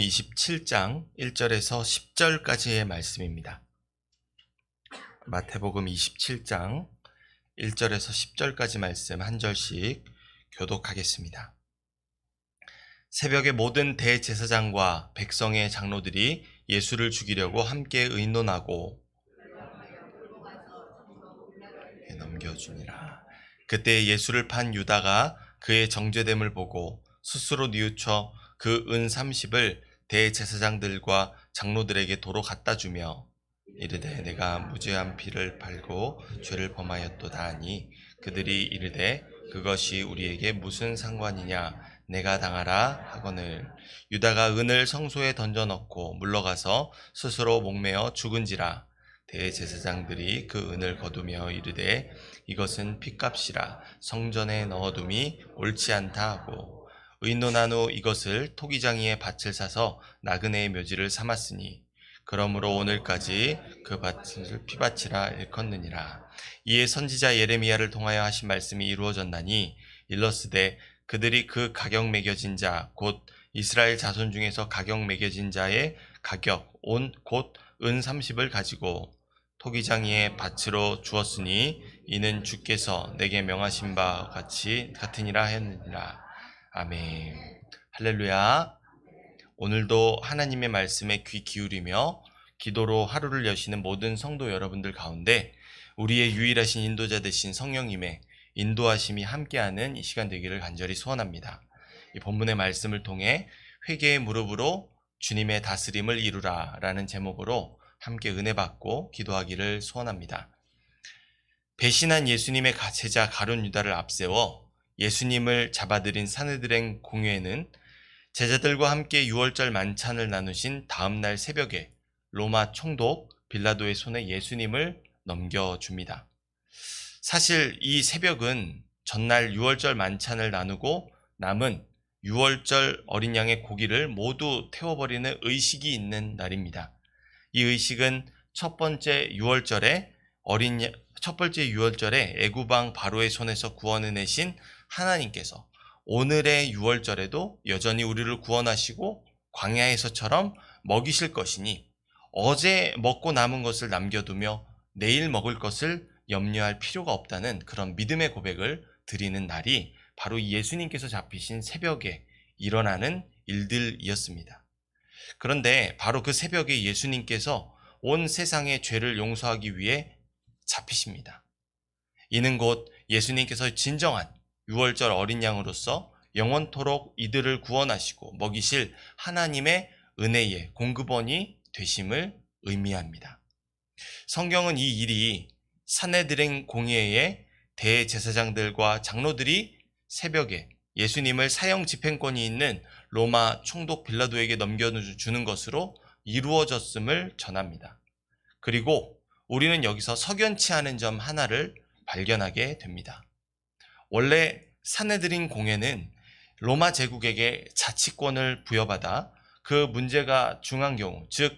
27장 1절에서 10절까지의 말씀입니다. 마태복음 27장 1절에서 10절까지 말씀 한 절씩 교독하겠습니다. 새벽에 모든 대제사장과 백성의 장로들이 예수를 죽이려고 함께 의논하고 넘겨주니라. 그때 예수를 판 유다가 그의 정죄됨을 보고 스스로 뉘우쳐 그 은 30을 대제사장들과 장로들에게 도로 갖다 주며 이르되 내가 무죄한 피를 팔고 죄를 범하였도다 하니 그들이 이르되 그것이 우리에게 무슨 상관이냐 내가 당하라 하거늘 유다가 은을 성소에 던져 넣고 물러가서 스스로 목매어 죽은지라. 대제사장들이 그 은을 거두며 이르되 이것은 핏값이라 성전에 넣어둠이 옳지 않다 하고 의논한 후 이것을 토기장이의 밭을 사서 나그네의 묘지를 삼았으니 그러므로 오늘까지 그 밭을 피밭이라 일컫느니라. 이에 선지자 예레미야를 통하여 하신 말씀이 이루어졌나니 일러스되 그들이 그 가격 매겨진 자 곧 이스라엘 자손 중에서 가격 매겨진 자의 가격 곧 은 30을 가지고 토기장이의 밭으로 주었으니 이는 주께서 내게 명하신 바 같으니라 했느니라. 아멘. 할렐루야. 오늘도 하나님의 말씀에 귀 기울이며 기도로 하루를 여시는 모든 성도 여러분들 가운데 우리의 유일하신 인도자 되신 성령님의 인도하심이 함께하는 이 시간 되기를 간절히 소원합니다. 이 본문의 말씀을 통해 회개의 무릎으로 주님의 다스림을 이루라 라는 제목으로 함께 은혜 받고 기도하기를 소원합니다. 배신한 예수님의 제자 가룟 유다를 앞세워 예수님을 잡아들인 산헤드린 공회에는 제자들과 함께 유월절 만찬을 나누신 다음날 새벽에 로마 총독 빌라도의 손에 예수님을 넘겨줍니다. 사실 이 새벽은 전날 유월절 만찬을 나누고 남은 유월절 어린 양의 고기를 모두 태워버리는 의식이 있는 날입니다. 이 의식은 첫 번째 유월절에 애굽왕 바로의 손에서 구원해내신 하나님께서 오늘의 유월절에도 여전히 우리를 구원하시고 광야에서처럼 먹이실 것이니 어제 먹고 남은 것을 남겨두며 내일 먹을 것을 염려할 필요가 없다는 그런 믿음의 고백을 드리는 날이 바로 예수님께서 잡히신 새벽에 일어나는 일들이었습니다. 그런데 바로 그 새벽에 예수님께서 온 세상의 죄를 용서하기 위해 잡히십니다. 이는 곧 예수님께서 진정한 유월절 어린 양으로서 영원토록 이들을 구원하시고 먹이실 하나님의 은혜의 공급원이 되심을 의미합니다. 성경은 이 일이 산헤드린 공회의 대제사장들과 장로들이 새벽에 예수님을 사형 집행권이 있는 로마 총독 빌라도에게 넘겨주는 것으로 이루어졌음을 전합니다. 그리고 우리는 여기서 석연치 않은 점 하나를 발견하게 됩니다. 원래 산헤드린 공회는 로마 제국에게 자치권을 부여받아 그 문제가 중한 경우, 즉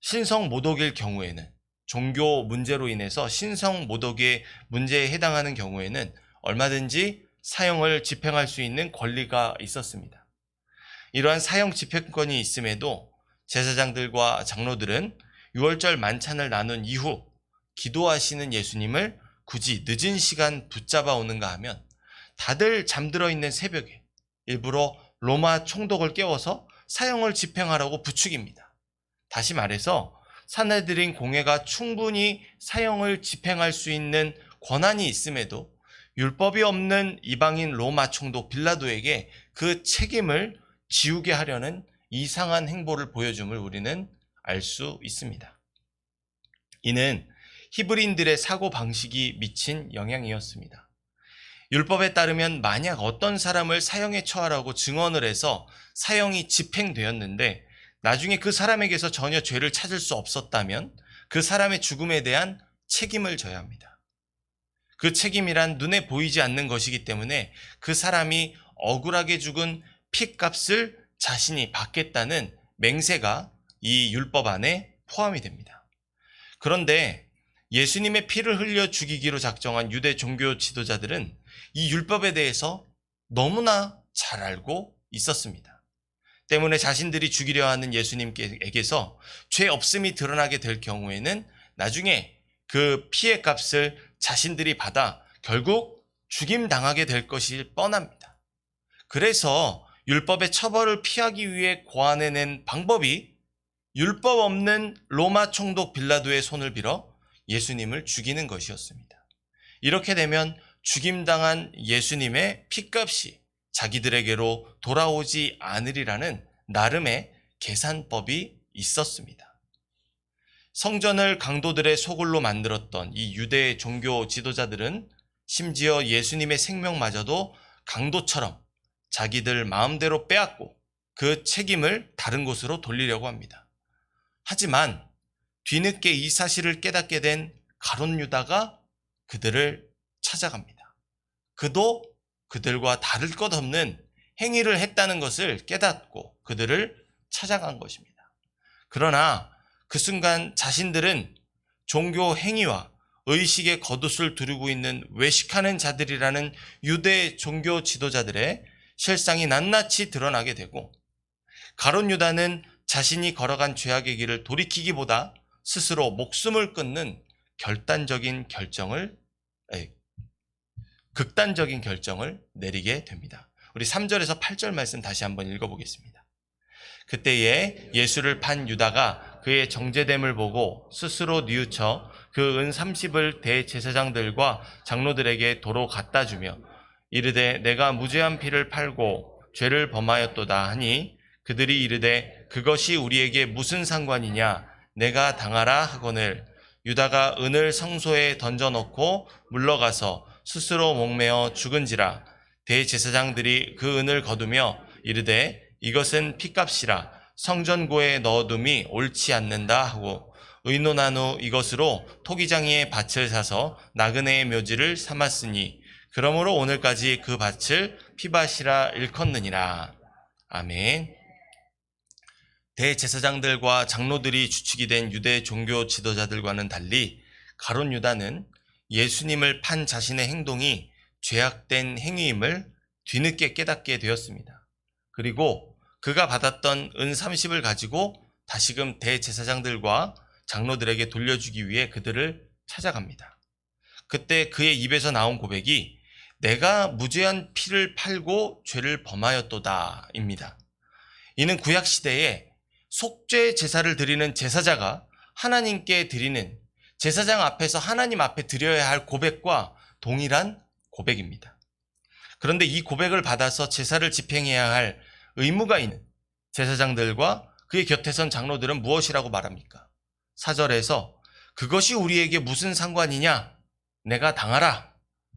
신성 모독일 경우에는 종교 문제로 인해서 신성 모독의 문제에 해당하는 경우에는 얼마든지 사형을 집행할 수 있는 권리가 있었습니다. 이러한 사형 집행권이 있음에도 제사장들과 장로들은 유월절 만찬을 나눈 이후 기도하시는 예수님을 굳이 늦은 시간 붙잡아 오는가 하면 다들 잠들어 있는 새벽에 일부러 로마 총독을 깨워서 사형을 집행하라고 부추깁니다. 다시 말해서 산헤드린 공회가 충분히 사형을 집행할 수 있는 권한이 있음에도 율법이 없는 이방인 로마 총독 빌라도에게 그 책임을 지우게 하려는 이상한 행보를 보여줌을 우리는 알 수 있습니다. 이는 히브리인들의 사고방식이 미친 영향이었습니다. 율법에 따르면 만약 어떤 사람을 사형에 처하라고 증언을 해서 사형이 집행되었는데 나중에 그 사람에게서 전혀 죄를 찾을 수 없었다면 그 사람의 죽음에 대한 책임을 져야 합니다. 그 책임이란 눈에 보이지 않는 것이기 때문에 그 사람이 억울하게 죽은 핏값을 자신이 받겠다는 맹세가 이 율법 안에 포함이 됩니다. 그런데 예수님의 피를 흘려 죽이기로 작정한 유대 종교 지도자들은 이 율법에 대해서 너무나 잘 알고 있었습니다. 때문에 자신들이 죽이려 하는 예수님께서 죄 없음이 드러나게 될 경우에는 나중에 그 피해 값을 자신들이 받아 결국 죽임당하게 될 것이 뻔합니다. 그래서 율법의 처벌을 피하기 위해 고안해낸 방법이 율법 없는 로마 총독 빌라도의 손을 빌어 예수님을 죽이는 것이었습니다. 이렇게 되면 죽임당한 예수님의 핏값이 자기들에게로 돌아오지 않으리라는 나름의 계산법이 있었습니다. 성전을 강도들의 소굴로 만들었던 이 유대 종교 지도자들은 심지어 예수님의 생명마저도 강도처럼 자기들 마음대로 빼앗고 그 책임을 다른 곳으로 돌리려고 합니다. 하지만 뒤늦게 이 사실을 깨닫게 된 가룟 유다가 그들을 찾아갑니다. 그도 그들과 다를 것 없는 행위를 했다는 것을 깨닫고 그들을 찾아간 것입니다. 그러나 그 순간 자신들은 종교 행위와 의식의 겉옷을 두르고 있는 외식하는 자들이라는 유대 종교 지도자들의 실상이 낱낱이 드러나게 되고, 가룟 유다는 자신이 걸어간 죄악의 길을 돌이키기보다 스스로 목숨을 끊는 극단적인 결정을 내리게 됩니다. 우리 3절에서 8절 말씀 다시 한번 읽어보겠습니다. 그때에 예수를 판 유다가 그의 정죄됨을 보고 스스로 뉘우쳐 그 은 30을 대제사장들과 장로들에게 도로 갖다 주며 이르되 내가 무죄한 피를 팔고 죄를 범하였도다 하니, 그들이 이르되 그것이 우리에게 무슨 상관이냐, 내가 당하라 하거늘 유다가 은을 성소에 던져놓고 물러가서 스스로 목매어 죽은지라. 대제사장들이 그 은을 거두며 이르되 이것은 핏값이라 성전고에 넣어둠이 옳지 않는다 하고, 의논한 후 이것으로 토기장이의 밭을 사서 나그네의 묘지를 삼았으니 그러므로 오늘까지 그 밭을 피밭이라 일컫느니라. 아멘. 대제사장들과 장로들이 주축이 된 유대 종교 지도자들과는 달리 가룟 유다는 예수님을 판 자신의 행동이 죄악된 행위임을 뒤늦게 깨닫게 되었습니다. 그리고 그가 받았던 은 30을 가지고 다시금 대제사장들과 장로들에게 돌려주기 위해 그들을 찾아갑니다. 그때 그의 입에서 나온 고백이 내가 무죄한 피를 팔고 죄를 범하였도다 입니다. 이는 구약시대에 속죄 제사를 드리는 제사자가 하나님께 드리는, 제사장 앞에서 하나님 앞에 드려야 할 고백과 동일한 고백입니다. 그런데 이 고백을 받아서 제사를 집행해야 할 의무가 있는 제사장들과 그의 곁에 선 장로들은 무엇이라고 말합니까? 4절에서 그것이 우리에게 무슨 상관이냐, 내가 당하라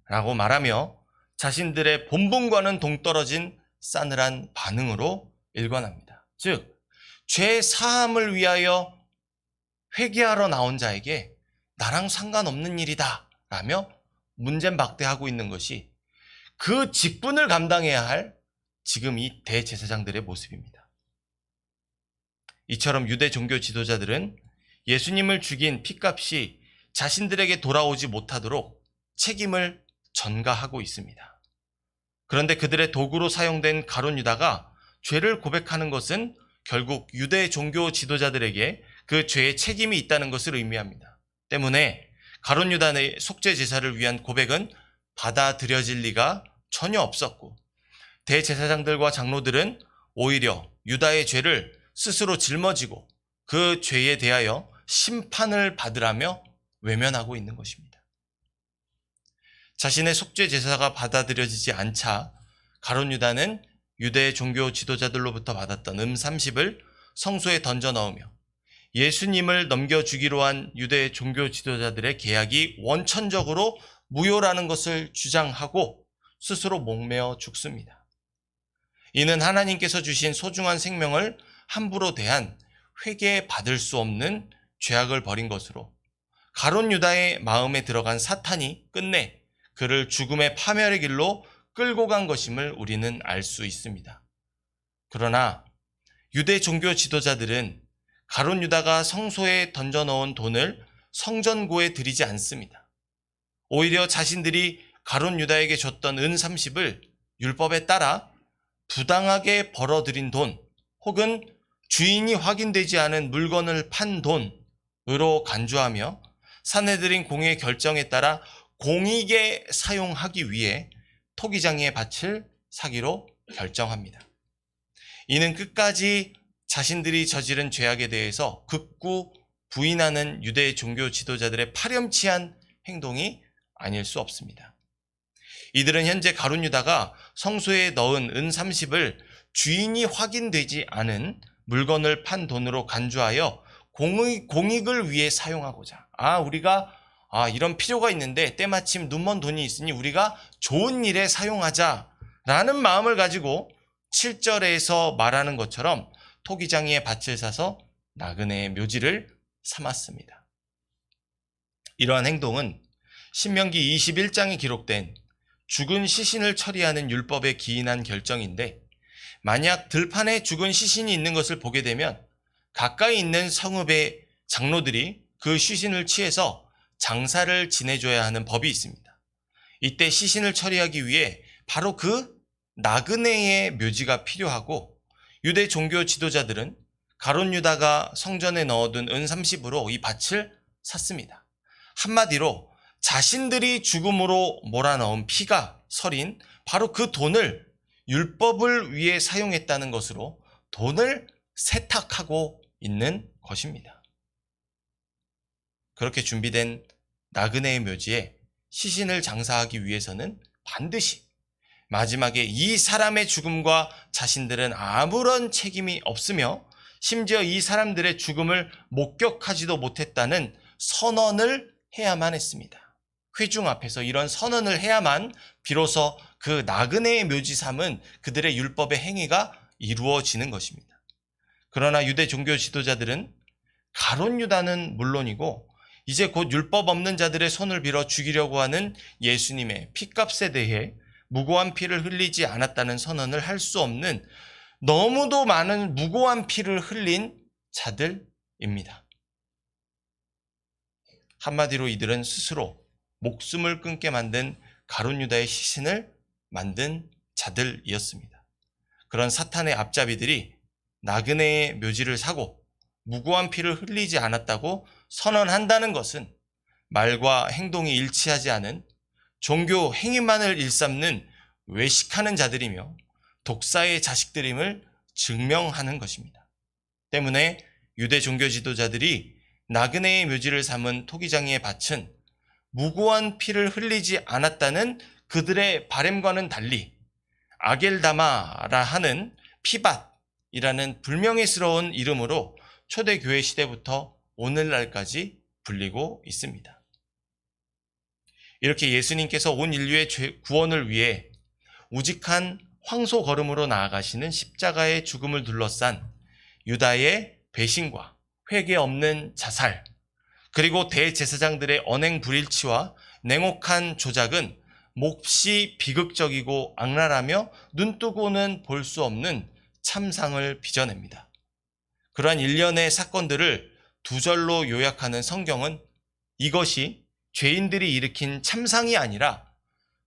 라고 말하며 자신들의 본분과는 동떨어진 싸늘한 반응으로 일관합니다. 즉, 죄 사함을 위하여 회개하러 나온 자에게 나랑 상관없는 일이다 라며 문제박대하고 있는 것이 그 직분을 감당해야 할 지금 이 대제사장들의 모습입니다. 이처럼 유대 종교 지도자들은 예수님을 죽인 핏값이 자신들에게 돌아오지 못하도록 책임을 전가하고 있습니다. 그런데 그들의 도구로 사용된 가룟 유다가 죄를 고백하는 것은 결국 유대 종교 지도자들에게 그 죄의 책임이 있다는 것을 의미합니다. 때문에 가룟 유다의 속죄 제사를 위한 고백은 받아들여질 리가 전혀 없었고, 대제사장들과 장로들은 오히려 유다의 죄를 스스로 짊어지고 그 죄에 대하여 심판을 받으라며 외면하고 있는 것입니다. 자신의 속죄 제사가 받아들여지지 않자 가룟 유다는 유대 종교 지도자들로부터 받았던 은 30을 성소에 던져 넣으며 예수님을 넘겨주기로 한 유대 종교 지도자들의 계약이 원천적으로 무효라는 것을 주장하고 스스로 목매어 죽습니다. 이는 하나님께서 주신 소중한 생명을 함부로 대한 회개받을 수 없는 죄악을 벌인 것으로 가룟 유다의 마음에 들어간 사탄이 끝내 그를 죽음의 파멸의 길로 끌고 간 것임을 우리는 알 수 있습니다. 그러나 유대 종교 지도자들은 가룟 유다가 성소에 던져 넣은 돈을 성전고에 들이지 않습니다. 오히려 자신들이 가룟 유다에게 줬던 은 30을 율법에 따라 부당하게 벌어들인 돈, 혹은 주인이 확인되지 않은 물건을 판 돈으로 간주하며 사내들인 공의의 결정에 따라 공익에 사용하기 위해 토기장이의 밭을 사기로 결정합니다. 이는 끝까지 자신들이 저지른 죄악에 대해서 극구 부인하는 유대 종교 지도자들의 파렴치한 행동이 아닐 수 없습니다. 이들은 현재 가룟 유다가 성소에 넣은 은 30을 주인이 확인되지 않은 물건을 판 돈으로 간주하여 공익을 위해 사용하고자, 우리가 이런 필요가 있는데 때마침 눈먼 돈이 있으니 우리가 좋은 일에 사용하자라는 마음을 가지고 7절에서 말하는 것처럼 토기장이의 밭을 사서 나그네의 묘지를 삼았습니다. 이러한 행동은 신명기 21장에 기록된 죽은 시신을 처리하는 율법에 기인한 결정인데, 만약 들판에 죽은 시신이 있는 것을 보게 되면 가까이 있는 성읍의 장로들이 그 시신을 취해서 장사를 지내줘야 하는 법이 있습니다. 이때 시신을 처리하기 위해 바로 그 나그네의 묘지가 필요하고, 유대 종교 지도자들은 가룟 유다가 성전에 넣어둔 은 30으로 이 밭을 샀습니다. 한마디로 자신들이 죽음으로 몰아넣은 피가 서린 바로 그 돈을 율법을 위해 사용했다는 것으로 돈을 세탁하고 있는 것입니다. 그렇게 준비된 나그네의 묘지에 시신을 장사하기 위해서는 반드시 마지막에 이 사람의 죽음과 자신들은 아무런 책임이 없으며 심지어 이 사람들의 죽음을 목격하지도 못했다는 선언을 해야만 했습니다. 회중 앞에서 이런 선언을 해야만 비로소 그 나그네의 묘지 삼은 그들의 율법의 행위가 이루어지는 것입니다. 그러나 유대 종교 지도자들은 가룟 유다는 물론이고 이제 곧 율법 없는 자들의 손을 빌어 죽이려고 하는 예수님의 피값에 대해 무고한 피를 흘리지 않았다는 선언을 할 수 없는 너무도 많은 무고한 피를 흘린 자들입니다. 한마디로 이들은 스스로 목숨을 끊게 만든 가룟 유다의 시신을 만든 자들이었습니다. 그런 사탄의 앞잡이들이 나그네의 묘지를 사고 무고한 피를 흘리지 않았다고 선언한다는 것은 말과 행동이 일치하지 않은 종교 행위만을 일삼는 외식하는 자들이며 독사의 자식들임을 증명하는 것입니다. 때문에 유대 종교 지도자들이 나그네의 묘지를 삼은 토기장이의 밭은 무고한 피를 흘리지 않았다는 그들의 바램과는 달리 아겔다마라 하는 피밭이라는 불명예스러운 이름으로 초대교회 시대부터 오늘날까지 불리고 있습니다. 이렇게 예수님께서 온 인류의 구원을 위해 우직한 황소 걸음으로 나아가시는 십자가의 죽음을 둘러싼 유다의 배신과 회개 없는 자살, 그리고 대제사장들의 언행 불일치와 냉혹한 조작은 몹시 비극적이고 악랄하며 눈뜨고는 볼 수 없는 참상을 빚어냅니다. 그러한 일련의 사건들을 두 절로 요약하는 성경은 이것이 죄인들이 일으킨 참상이 아니라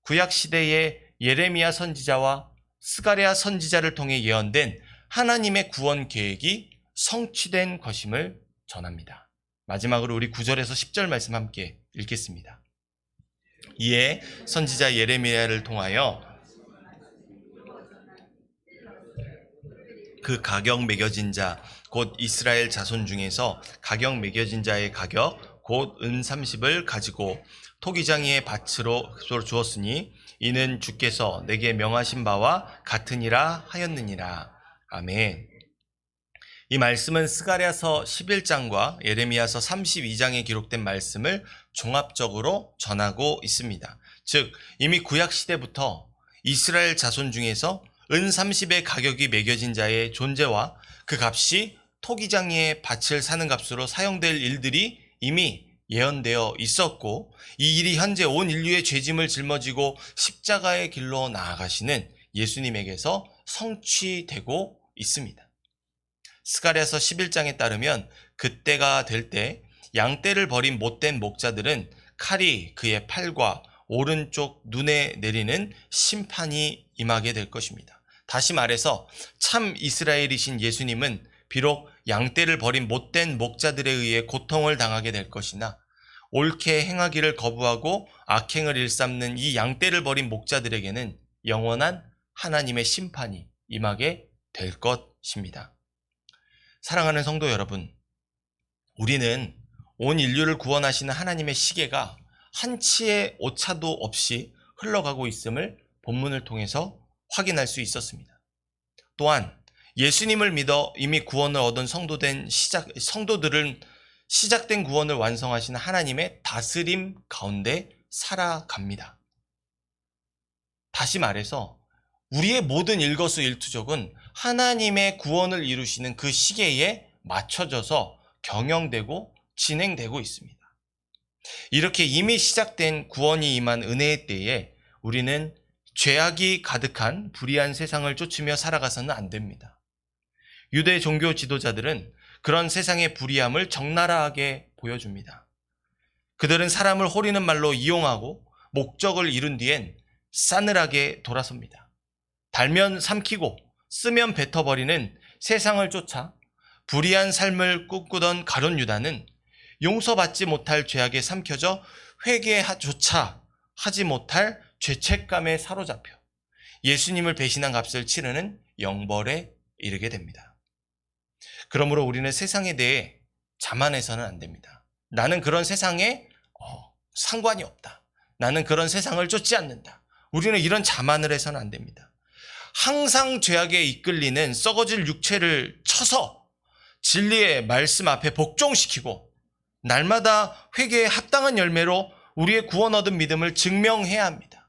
구약시대의 예레미야 선지자와 스가랴 선지자를 통해 예언된 하나님의 구원 계획이 성취된 것임을 전합니다. 마지막으로 우리 9절에서 10절 말씀 함께 읽겠습니다. 이에 선지자 예레미야를 통하여 그 가격 매겨진 자 곧 이스라엘 자손 중에서 가격 매겨진 자의 가격 곧 은 30을 가지고 토기장이의 밭으로 주었으니 이는 주께서 내게 명하신 바와 같으니라 하였느니라. 아멘. 이 말씀은 스가랴서 11장과 예레미야서 32장에 기록된 말씀을 종합적으로 전하고 있습니다. 즉 이미 구약 시대부터 이스라엘 자손 중에서 은 30의 가격이 매겨진 자의 존재와 그 값이 토기장이의 밭을 사는 값으로 사용될 일들이 이미 예언되어 있었고, 이 일이 현재 온 인류의 죄짐을 짊어지고 십자가의 길로 나아가시는 예수님에게서 성취되고 있습니다. 스가랴서 11장에 따르면 그때가 될 때 양떼를 버린 못된 목자들은 칼이 그의 팔과 오른쪽 눈에 내리는 심판이 임하게 될 것입니다. 다시 말해서 참 이스라엘이신 예수님은 비록 양떼를 버린 못된 목자들에 의해 고통을 당하게 될 것이나 옳게 행하기를 거부하고 악행을 일삼는 이 양떼를 버린 목자들에게는 영원한 하나님의 심판이 임하게 될 것입니다. 사랑하는 성도 여러분, 우리는 온 인류를 구원하시는 하나님의 시계가 한치의 오차도 없이 흘러가고 있음을 본문을 통해서 확인할 수 있었습니다. 또한 예수님을 믿어 이미 구원을 얻은 성도들은 시작된 구원을 완성하시는 하나님의 다스림 가운데 살아갑니다. 다시 말해서 우리의 모든 일거수일투족은 하나님의 구원을 이루시는 그 시계에 맞춰져서 경영되고 진행되고 있습니다. 이렇게 이미 시작된 구원이 임한 은혜의 때에 우리는 죄악이 가득한 불의한 세상을 쫓으며 살아가서는 안 됩니다. 유대 종교 지도자들은 그런 세상의 불의함을 적나라하게 보여줍니다. 그들은 사람을 호리는 말로 이용하고 목적을 이룬 뒤엔 싸늘하게 돌아섭니다. 달면 삼키고 쓰면 뱉어버리는 세상을 쫓아 불의한 삶을 꿈꾸던 가룟 유다는 용서받지 못할 죄악에 삼켜져 회개조차 하지 못할 죄책감에 사로잡혀 예수님을 배신한 값을 치르는 영벌에 이르게 됩니다. 그러므로 우리는 세상에 대해 자만해서는 안 됩니다. 나는 그런 세상에 상관이 없다. 나는 그런 세상을 쫓지 않는다. 우리는 이런 자만을 해서는 안 됩니다. 항상 죄악에 이끌리는 썩어질 육체를 쳐서 진리의 말씀 앞에 복종시키고 날마다 회개에 합당한 열매로 우리의 구원 얻은 믿음을 증명해야 합니다.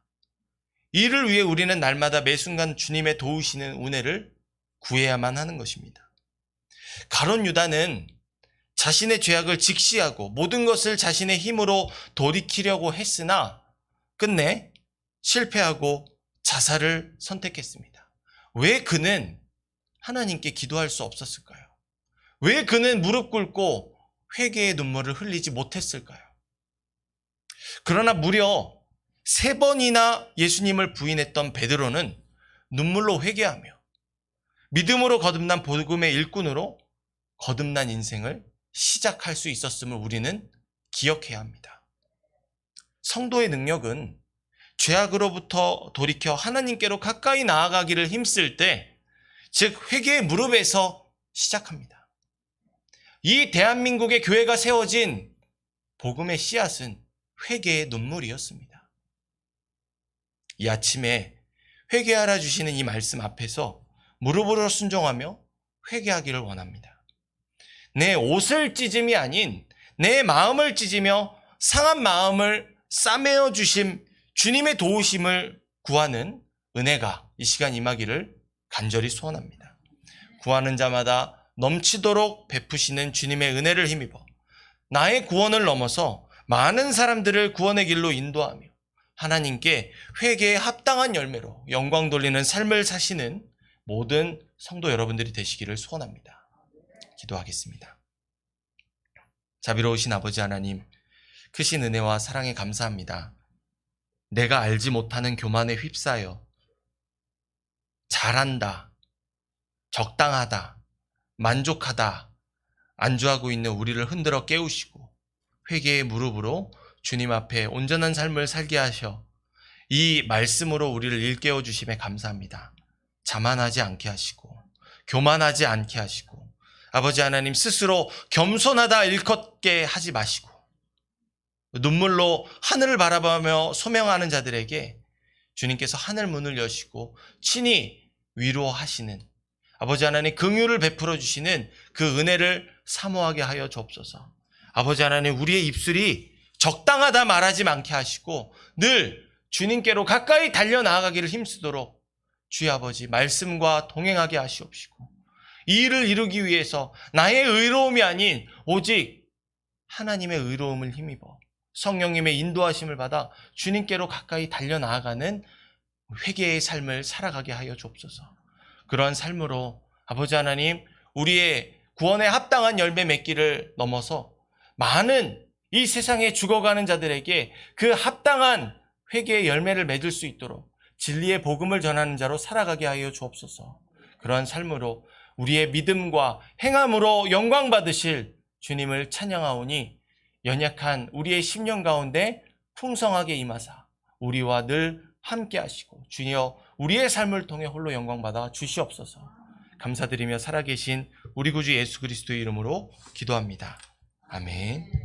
이를 위해 우리는 날마다 매 순간 주님의 도우시는 은혜를 구해야만 하는 것입니다. 가룟 유다는 자신의 죄악을 직시하고 모든 것을 자신의 힘으로 돌이키려고 했으나 끝내 실패하고 자살을 선택했습니다. 왜 그는 하나님께 기도할 수 없었을까요? 왜 그는 무릎 꿇고 회개의 눈물을 흘리지 못했을까요? 그러나 무려 3번이나 예수님을 부인했던 베드로는 눈물로 회개하며 믿음으로 거듭난 복음의 일꾼으로 거듭난 인생을 시작할 수 있었음을 우리는 기억해야 합니다. 성도의 능력은 죄악으로부터 돌이켜 하나님께로 가까이 나아가기를 힘쓸 때, 즉 회개의 무릎에서 시작합니다. 이 대한민국의 교회가 세워진 복음의 씨앗은 회개의 눈물이었습니다. 이 아침에 회개하라 주시는 이 말씀 앞에서 무릎으로 순종하며 회개하기를 원합니다. 내 옷을 찢음이 아닌 내 마음을 찢으며 상한 마음을 싸매어 주심 주님의 도우심을 구하는 은혜가 이 시간 임하기를 간절히 소원합니다. 구하는 자마다 넘치도록 베푸시는 주님의 은혜를 힘입어 나의 구원을 넘어서 많은 사람들을 구원의 길로 인도하며 하나님께 회개에 합당한 열매로 영광 돌리는 삶을 사시는 모든 성도 여러분들이 되시기를 소원합니다. 기도하겠습니다. 자비로우신 아버지 하나님, 크신 은혜와 사랑에 감사합니다. 내가 알지 못하는 교만에 휩싸여 잘한다, 적당하다, 만족하다, 안주하고 있는 우리를 흔들어 깨우시고 회개의 무릎으로 주님 앞에 온전한 삶을 살게 하셔 이 말씀으로 우리를 일깨워 주심에 감사합니다. 자만하지 않게 하시고 교만하지 않게 하시고 아버지 하나님 스스로 겸손하다 일컫게 하지 마시고 눈물로 하늘을 바라보며 소명하는 자들에게 주님께서 하늘 문을 여시고 친히 위로하시는 아버지 하나님 긍휼을 베풀어 주시는 그 은혜를 사모하게 하여 주옵소서. 아버지 하나님 우리의 입술이 적당하다 말하지 않게 하시고 늘 주님께로 가까이 달려나아가기를 힘쓰도록 주의 아버지 말씀과 동행하게 하시옵시고 이 일을 이루기 위해서 나의 의로움이 아닌 오직 하나님의 의로움을 힘입어 성령님의 인도하심을 받아 주님께로 가까이 달려나아가는 회개의 삶을 살아가게 하여 주옵소서. 그러한 삶으로 아버지 하나님 우리의 구원에 합당한 열매 맺기를 넘어서 많은 이 세상에 죽어가는 자들에게 그 합당한 회개의 열매를 맺을 수 있도록 진리의 복음을 전하는 자로 살아가게 하여 주옵소서. 그러한 삶으로 우리의 믿음과 행함으로 영광 받으실 주님을 찬양하오니 연약한 우리의 심령 가운데 풍성하게 임하사 우리와 늘 함께 하시고 주여 우리의 삶을 통해 홀로 영광 받아 주시옵소서. 감사드리며 살아계신 우리 구주 예수 그리스도의 이름으로 기도합니다. 아멘.